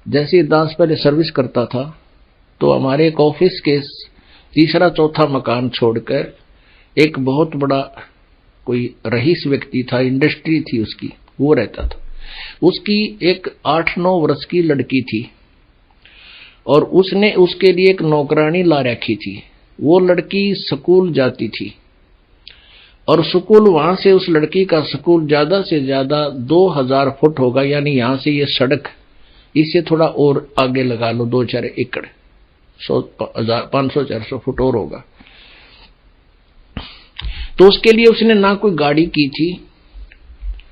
जैसे दास पहले सर्विस करता था तो हमारे एक ऑफिस के तीसरा चौथा मकान छोड़कर एक बहुत बड़ा कोई रईस व्यक्ति था, इंडस्ट्री थी उसकी, वो रहता था। उसकी एक 8-9 वर्ष की लड़की थी और उसने उसके लिए एक नौकरानी ला रखी थी। वो लड़की स्कूल जाती थी और स्कूल वहां से, उस लड़की का स्कूल ज्यादा से ज्यादा 2000 फुट होगा, यानी यहां से ये सड़क, इससे थोड़ा और आगे लगा लो 2-4 एकड़, 500-400 फुट और होगा। तो उसके लिए उसने ना कोई गाड़ी की थी,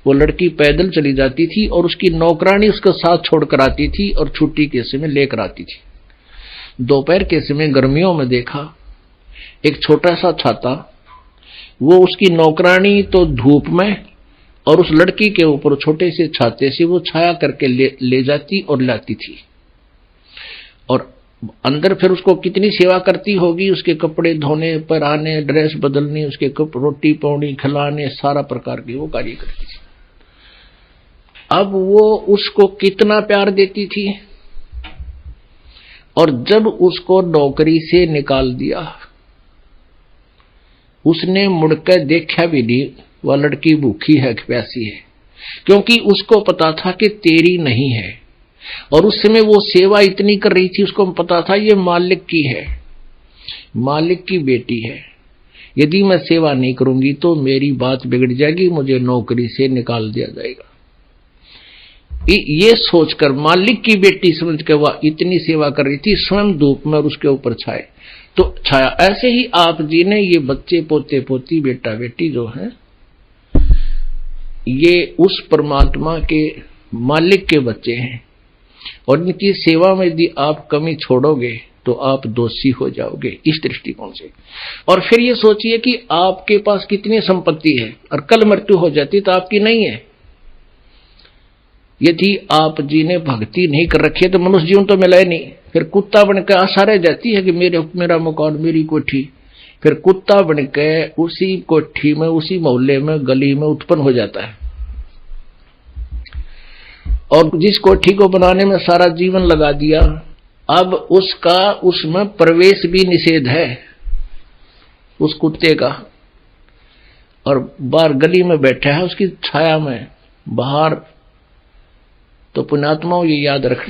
वो लड़की पैदल चली जाती थी और उसकी नौकरानी उसका साथ छोड़कर आती थी और छुट्टी के समय लेकर आती थी। दोपहर के समय गर्मियों में देखा एक छोटा सा छाता, वो उसकी नौकरानी तो धूप में और उस लड़की के ऊपर छोटे से छाते से वो छाया करके ले जाती और लाती थी। और अंदर फिर उसको कितनी सेवा करती होगी, उसके कपड़े धोने, पहनाने, ड्रेस बदलने, उसके रोटी पानी खिलाने, सारा प्रकार की वो कार्य करती थी। अब वो उसको कितना प्यार देती थी, और जब उसको नौकरी से निकाल दिया उसने मुड़कर देखा भी नहीं वह लड़की भूखी है कि प्यासी है, क्योंकि उसको पता था कि तेरी नहीं है। और उस समय वो सेवा इतनी कर रही थी, उसको पता था ये मालिक की है, मालिक की बेटी है, यदि मैं सेवा नहीं करूंगी तो मेरी बात बिगड़ जाएगी, मुझे नौकरी से निकाल दिया जाएगा। ये सोचकर मालिक की बेटी समझ के वह इतनी सेवा कर रही थी, स्वयं धूप में और उसके ऊपर छाया। ऐसे ही आप जी ने ये बच्चे पोते पोती बेटा बेटी जो है, ये उस परमात्मा के मालिक के बच्चे हैं, और इनकी सेवा में यदि आप कमी छोड़ोगे तो आप दोषी हो जाओगे इस दृष्टिकोण से। और फिर ये सोचिए कि आपके पास कितनी संपत्ति है और कल मृत्यु हो जाती तो आपकी नहीं है। यदि आप जी ने भक्ति नहीं कर रखी है तो मनुष्य जीवन तो मिला ही नहीं, फिर कुत्ता बनकर आशा रह जाती है कि मेरा मकान, मेरी कोठी। फिर कुत्ता बनकर उसी कोठी में, उसी मोहल्ले में, गली में उत्पन्न हो जाता है, और जिस कोठी को बनाने में सारा जीवन लगा दिया, अब उसका उसमें प्रवेश भी निषेध है उस कुत्ते का, और बाहर गली में बैठा है उसकी छाया में बाहर। तो पुण्यात्माओं ये याद रखना।